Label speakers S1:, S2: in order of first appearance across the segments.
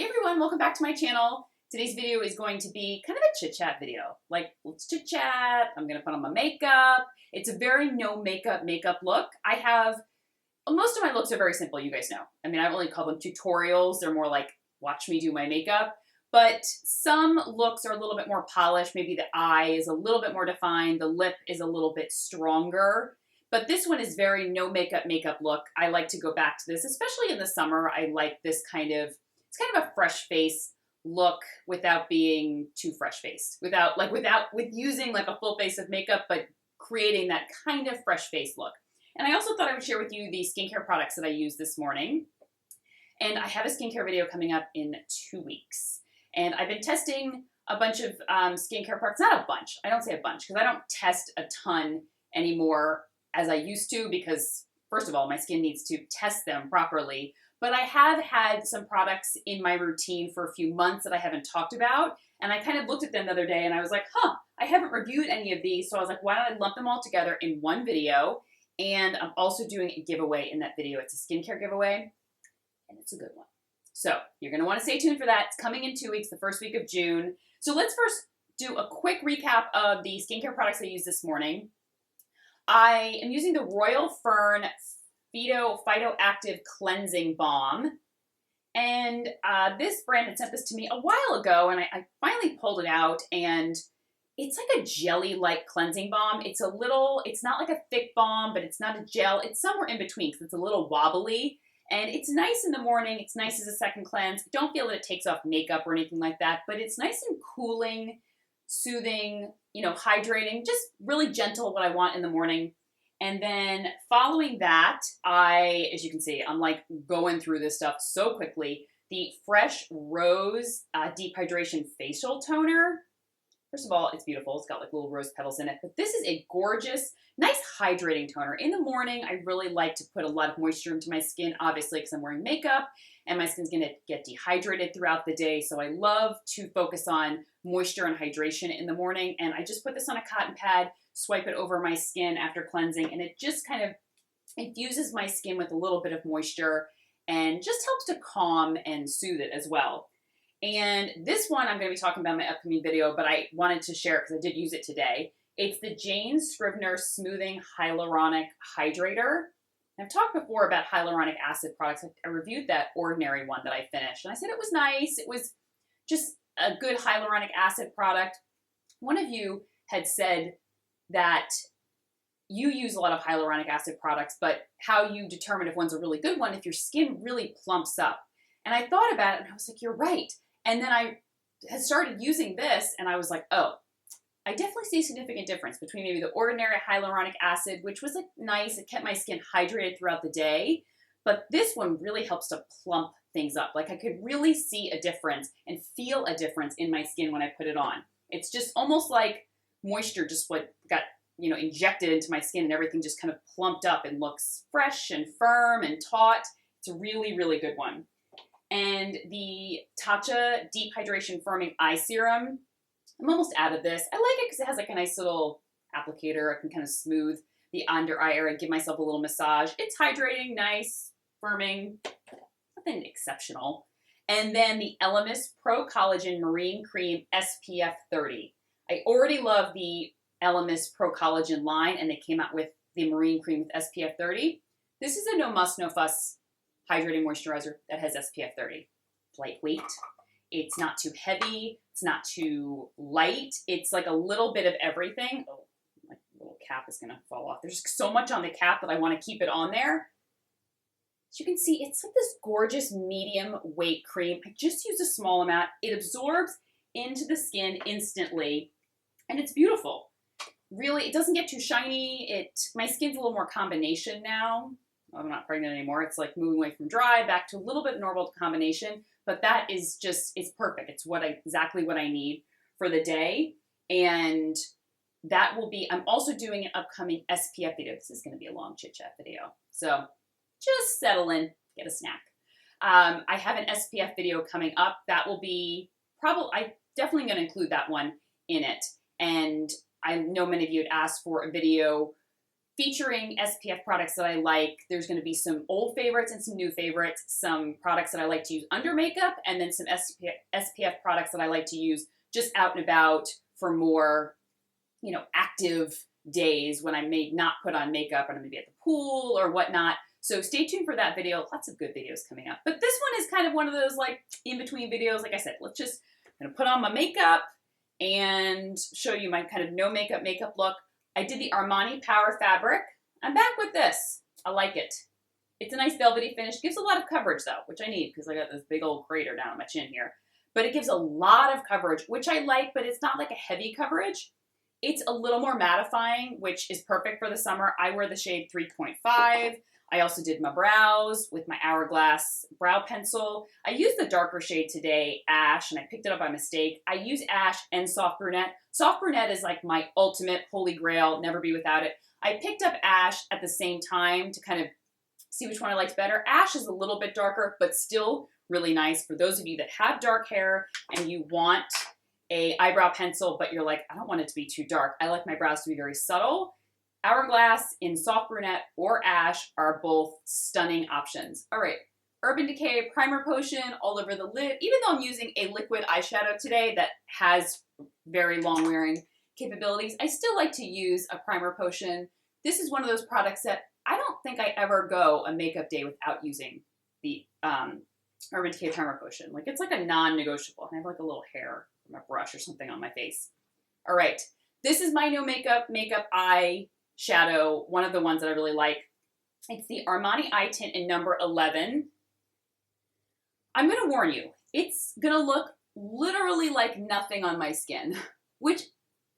S1: Hey everyone, welcome back to my channel. Today's video is going to be kind of a chit chat video. Like, let's chit chat. I'm gonna put on my makeup. It's a very no makeup look. Most of my looks are very simple, you guys know. I mean, I only call them tutorials. They're more like, watch me do my makeup. But some looks are a little bit more polished. Maybe the eye is a little bit more defined. The lip is a little bit stronger. But this one is very no makeup look. I like to go back to this, especially in the summer. I like this it's kind of a fresh face look without being too fresh faced, with using like a full face of makeup, but creating that kind of fresh face look. And I also thought I would share with you the skincare products that I used this morning. And I have a skincare video coming up in 2 weeks. And I've been testing a bunch of skincare products, not a bunch. I don't say a bunch because I don't test a ton anymore as I used to because, first of all, my skin needs to test them properly. But I have had some products in my routine for a few months that I haven't talked about. And I kind of looked at them the other day and I was like, I haven't reviewed any of these. So I was like, why don't I lump them all together in one video? And I'm also doing a giveaway in that video. It's a skincare giveaway and it's a good one. So you're going to want to stay tuned for that. It's coming in 2 weeks, the first week of June. So let's first do a quick recap of the skincare products I used this morning. I am using the Royal Fern Phytoactive Cleansing Balm. And this brand had sent this to me a while ago, and I finally pulled it out, and it's like a jelly-like cleansing balm. It's not like a thick balm, but it's not a gel. It's somewhere in between because it's a little wobbly. And it's nice in the morning. It's nice as a second cleanse. Don't feel that it takes off makeup or anything like that, but it's nice and cooling, soothing, hydrating, just really gentle, what I want in the morning. And then following that, as you can see, I'm like going through this stuff so quickly. The Fresh Rose Deep Hydration Facial Toner. First of all, it's beautiful. It's got like little rose petals in it. But this is a gorgeous, nice hydrating toner. In the morning, I really like to put a lot of moisture into my skin, obviously, because I'm wearing makeup. And my skin's going to get dehydrated throughout the day. So I love to focus on moisture and hydration in the morning. And I just put this on a cotton pad, swipe it over my skin after cleansing. And it just kind of infuses my skin with a little bit of moisture and just helps to calm and soothe it as well. And this one I'm going to be talking about in my upcoming video, but I wanted to share it because I did use it today. It's the Jane Scrivener Smoothing Hyaluronic Hydrator. I've talked before about hyaluronic acid products. I reviewed that Ordinary one that I finished, and I said it was nice. It was just a good hyaluronic acid product. One of you had said that you use a lot of hyaluronic acid products, but how you determine if one's a really good one, if your skin really plumps up. And I thought about it, and I was like, you're right. And then I had started using this, and I was like, oh, I definitely see a significant difference between maybe the Ordinary hyaluronic acid, which was like nice. It kept my skin hydrated throughout the day. But this one really helps to plump things up. Like I could really see a difference and feel a difference in my skin when I put it on. It's just almost like moisture just what got injected into my skin, and everything just kind of plumped up and looks fresh and firm and taut. It's a really, really good one. And the Tatcha Deep Hydration Firming Eye Serum, I'm almost out of this. I like it because it has like a nice little applicator. I can kind of smooth the under eye area, give myself a little massage. It's hydrating, nice, firming, nothing exceptional. And then the Elemis Pro Collagen Marine Cream SPF 30. I already love the Elemis Pro Collagen line, and they came out with the Marine Cream with SPF 30. This is a no muss, no fuss hydrating moisturizer that has SPF 30. It's lightweight. It's not too heavy. It's not too light. It's like a little bit of everything. Oh, my little cap is going to fall off. There's so much on the cap that I want to keep it on there. As you can see, it's like this gorgeous medium weight cream. I just used a small amount. It absorbs into the skin instantly, and it's beautiful. Really, it doesn't get too shiny. My skin's a little more combination now. I'm not pregnant anymore. It's like moving away from dry back to a little bit normal combination, but that is just, it's perfect. It's exactly what I need for the day. And that will be, I'm also doing an upcoming SPF video. This is going to be a long chit chat video. So just settle in, get a snack. I have an SPF video coming up. That will be I'm definitely going to include that one in it. And I know many of you had asked for a video featuring SPF products that I like. There's going to be some old favorites and some new favorites, some products that I like to use under makeup, and then some SPF products that I like to use just out and about for more, you know, active days when I may not put on makeup and I'm going to be at the pool or whatnot. So stay tuned for that video. Lots of good videos coming up. But this one is kind of one of those like in-between videos. Like I said, I'm going to put on my makeup and show you my kind of no makeup look. I did the Armani Power Fabric. I'm back with this. I like it. It's a nice velvety finish. Gives a lot of coverage though, which I need because I got this big old crater down on my chin here. But it gives a lot of coverage, which I like, but it's not like a heavy coverage. It's a little more mattifying, which is perfect for the summer. I wear the shade 3.5. I also did my brows with my Hourglass brow pencil. I used the darker shade today, Ash, and I picked it up by mistake. I use Ash and Soft Brunette. Soft Brunette is like my ultimate holy grail, never be without it. I picked up Ash at the same time to kind of see which one I liked better. Ash is a little bit darker, but still really nice for those of you that have dark hair and you want a eyebrow pencil, but you're like, I don't want it to be too dark. I like my brows to be very subtle. Hourglass in Soft Brunette or Ash are both stunning options. All right, Urban Decay Primer Potion all over the lid. Even though I'm using a liquid eyeshadow today that has very long wearing capabilities, I still like to use a primer potion. This is one of those products that I don't think I ever go a makeup day without using the Urban Decay Primer Potion. Like it's like a non-negotiable. I have like a little hair from a brush or something on my face. All right, this is my no makeup eye shadow, one of the ones that I really like. It's the Armani Eye Tint in number 11. I'm going to warn you, it's going to look literally like nothing on my skin, which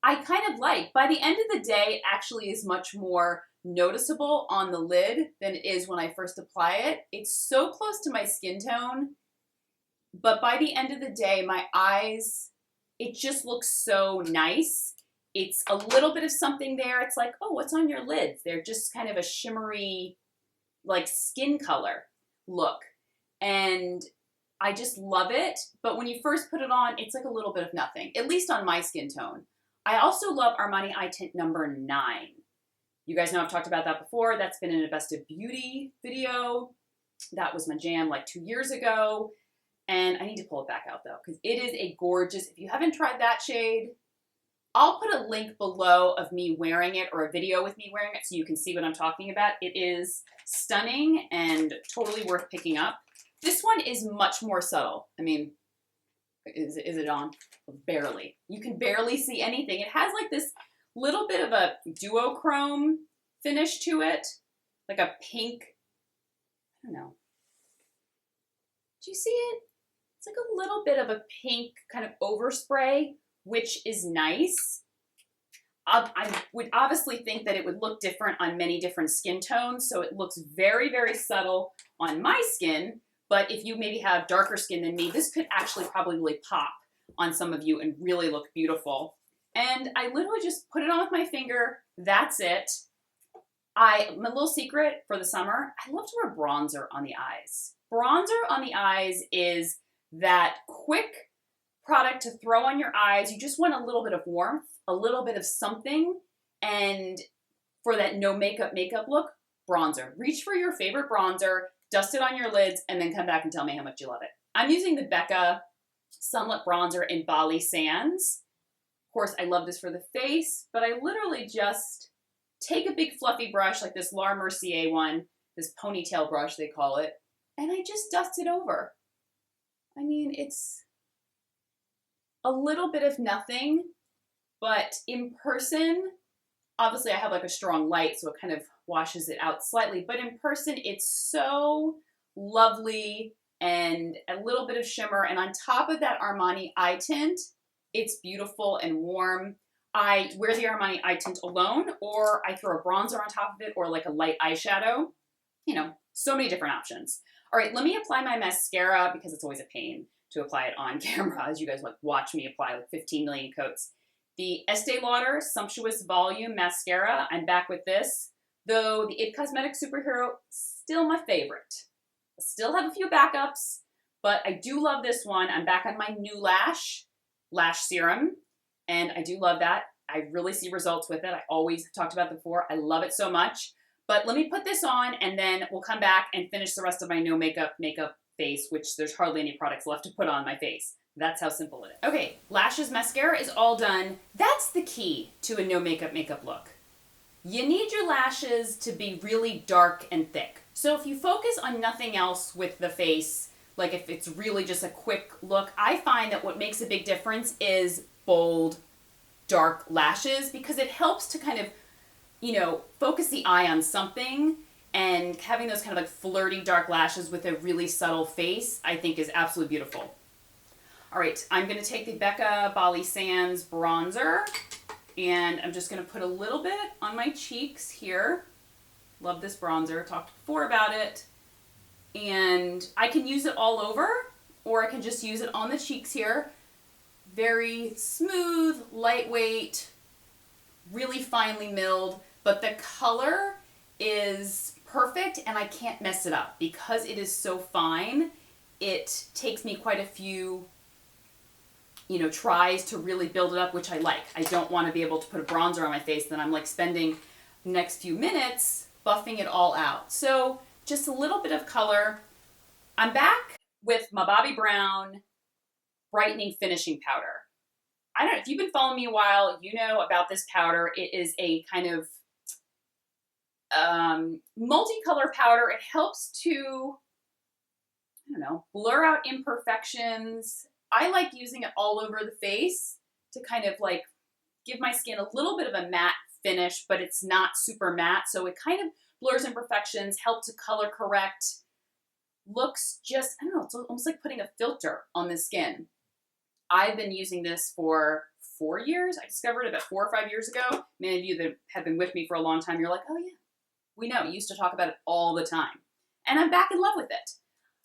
S1: I kind of like. By the end of the day, it actually is much more noticeable on the lid than it is when I first apply it. It's so close to my skin tone, but by the end of the day, my eyes, it just looks so nice. It's a little bit of something there. It's like, oh, what's on your lids? They're just kind of a shimmery, like skin color look. And I just love it. But when you first put it on, it's like a little bit of nothing, at least on my skin tone. I also love Armani Eye Tint number 9. You guys know I've talked about that before. That's been in a Best of Beauty video. That was my jam like 2 years ago. And I need to pull it back out though, because it is a gorgeous, if you haven't tried that shade, I'll put a link below of me wearing it or a video with me wearing it so you can see what I'm talking about. It is stunning and totally worth picking up. This one is much more subtle. I mean, is it on? Barely. You can barely see anything. It has like this little bit of a duochrome finish to it, like a pink, I don't know. Do you see it? It's like a little bit of a pink kind of overspray, which is nice. I would obviously think that it would look different on many different skin tones, so it looks very, very subtle on my skin, but if you maybe have darker skin than me, this could actually probably pop on some of you and really look beautiful. And I literally just put it on with my finger. That's it. My little secret for the summer, I love to wear bronzer on the eyes. Bronzer on the eyes is that quick product to throw on your eyes. You just want a little bit of warmth, a little bit of something, and for that no makeup look, bronzer. Reach for your favorite bronzer, dust it on your lids, and then come back and tell me how much you love it. I'm using the Becca Sunlit Bronzer in Bali Sands. Of course, I love this for the face, but I literally just take a big fluffy brush like this Laura Mercier one, this ponytail brush they call it, and I just dust it over. I mean, it's a little bit of nothing, but in person, obviously I have like a strong light, so it kind of washes it out slightly, but in person, it's so lovely and a little bit of shimmer. And on top of that Armani eye tint, it's beautiful and warm. I wear the Armani eye tint alone, or I throw a bronzer on top of it, or like a light eyeshadow. You know, so many different options. All right, let me apply my mascara because it's always a pain to apply it on camera, as you guys like watch me apply like 15 million coats. The Estee Lauder Sumptuous Volume Mascara, I'm back with this. Though the IT Cosmetics Superhero, still my favorite. I still have a few backups, but I do love this one. I'm back on my new lash serum, and I do love that. I really see results with it. I always talked about it before. I love it so much. But let me put this on and then we'll come back and finish the rest of my no makeup face, which there's hardly any products left to put on my face. That's how simple it is. Okay, lashes, mascara is all done. That's the key to a no makeup look. You need your lashes to be really dark and thick. So if you focus on nothing else with the face, like if it's really just a quick look, I find that what makes a big difference is bold, dark lashes, because it helps to kind of, you know, focus the eye on something, and having those kind of like flirty dark lashes with a really subtle face, I think is absolutely beautiful. All right, I'm gonna take the Becca Bali Sands bronzer, and I'm just gonna put a little bit on my cheeks here. Love this bronzer, talked before about it. And I can use it all over, or I can just use it on the cheeks here. Very smooth, lightweight, really finely milled, but the color is perfect and I can't mess it up. Because it is so fine, it takes me quite a few, you know, tries to really build it up, which I like. I don't want to be able to put a bronzer on my face, then I'm like spending the next few minutes buffing it all out. So just a little bit of color. I'm back with my Bobbi Brown Brightening Finishing Powder. I don't know, if you've been following me a while, you know about this powder. It is a kind of multicolor powder. It helps to, I don't know, blur out imperfections. I like using it all over the face to kind of like give my skin a little bit of a matte finish, but it's not super matte. So it kind of blurs imperfections, help to color correct. Looks just, I don't know, it's almost like putting a filter on the skin. I've been using this for 4 years. I discovered it about 4 or 5 years ago. Many of you that have been with me for a long time, you're like, oh yeah, we know, you used to talk about it all the time. And I'm back in love with it.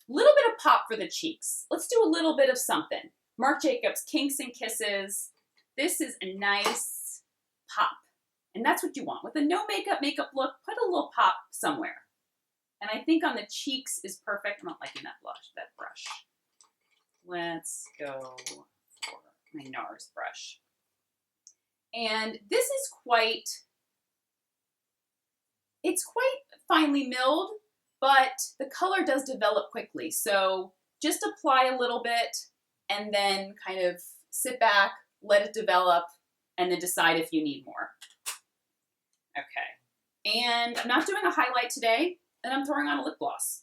S1: Little bit of pop for the cheeks. Let's do a little bit of something. Marc Jacobs, Kinks and Kisses. This is a nice pop. And that's what you want. With a no makeup look, put a little pop somewhere. And I think on the cheeks is perfect. I'm not liking that brush. Let's go for my NARS brush. And this is it's quite finely milled, but the color does develop quickly. So just apply a little bit and then kind of sit back, let it develop, and then decide if you need more. Okay, and I'm not doing a highlight today, and I'm throwing on a lip gloss.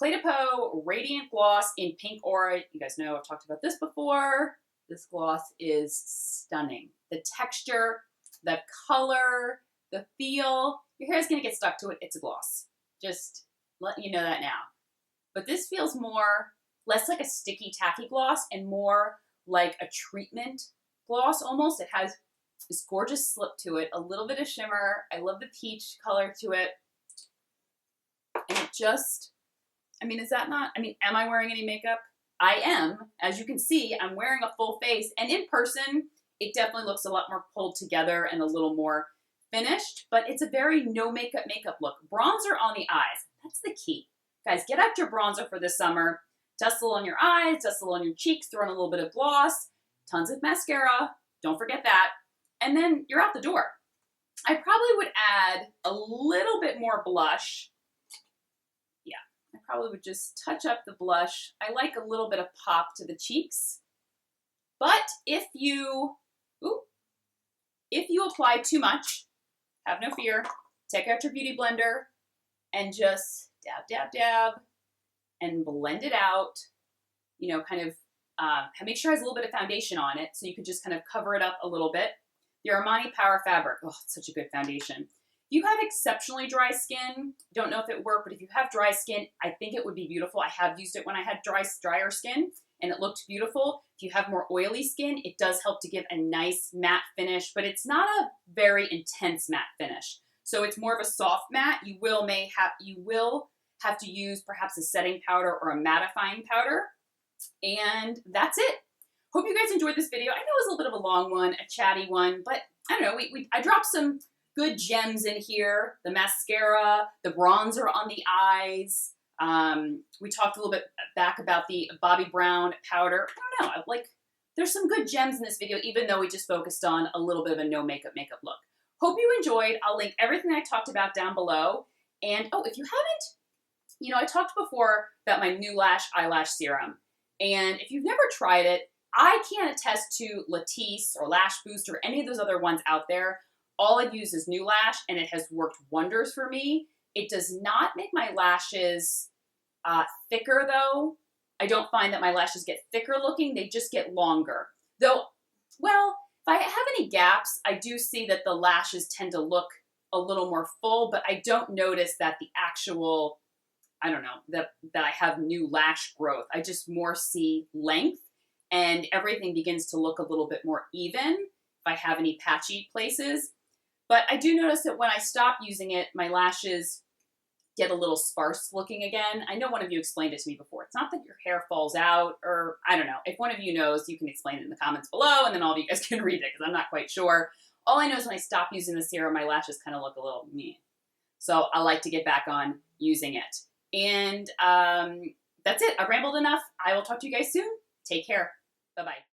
S1: Clé de Peau Radiant Gloss in Pink Aura. You guys know I've talked about this before. This gloss is stunning. The texture, the color, the feel. Your hair is gonna get stuck to it. It's a gloss. Just letting you know that now. But this feels less like a sticky, tacky gloss and more like a treatment gloss almost. It has this gorgeous slip to it, a little bit of shimmer. I love the peach color to it. And it just, I mean, am I wearing any makeup? I am. As you can see, I'm wearing a full face, and in person, it definitely looks a lot more pulled together and a little more finished, but it's a very no makeup look. Bronzer on the eyes, that's the key. Guys, get out your bronzer for this summer. Dust a little on your eyes, dust a little on your cheeks, throw in a little bit of gloss, tons of mascara, don't forget that, and then you're out the door. I probably would add a little bit more blush. I probably would just touch up the blush. I like a little bit of pop to the cheeks. But if you apply too much, have no fear. Take out your beauty blender and just dab, dab, dab and blend it out. You know, kind of make sure it has a little bit of foundation on it, so you could just kind of cover it up a little bit. The Armani Power Fabric. Oh, it's such a good foundation. If you have exceptionally dry skin, don't know if it worked, but if you have dry skin, I think it would be beautiful. I have used it when I had drier skin, and it looked beautiful. If you have more oily skin, it does help to give a nice matte finish, but it's not a very intense matte finish. So it's more of a soft matte. You will have to use perhaps a setting powder or a mattifying powder, and that's it. Hope you guys enjoyed this video. I know it was a little bit of a long one, a chatty one, but I don't know. I dropped some good gems in here. The mascara, the bronzer on the eyes. We talked a little bit back about the Bobbi Brown powder. I don't know. there's some good gems in this video, even though we just focused on a little bit of a no makeup look. Hope you enjoyed. I'll link everything I talked about down below. And oh, if you haven't, I talked before about my new eyelash serum. And if you've never tried it, I can't attest to Latisse or Lash Boost or any of those other ones out there. All I've used is New Lash, and it has worked wonders for me. It does not make my lashes thicker, though. I don't find that my lashes get thicker looking. They just get longer. Though, well, if I have any gaps, I do see that the lashes tend to look a little more full, but I don't notice that the actual, I don't know, that I have new lash growth. I just more see length, and everything begins to look a little bit more even if I have any patchy places. But I do notice that when I stop using it, my lashes get a little sparse looking again. I know one of you explained it to me before. It's not that your hair falls out, or I don't know. If one of you knows, you can explain it in the comments below, and then all of you guys can read it, because I'm not quite sure. All I know is when I stop using the serum, my lashes kind of look a little meh. So I like to get back on using it. And that's it. I've rambled enough. I will talk to you guys soon. Take care. Bye-bye.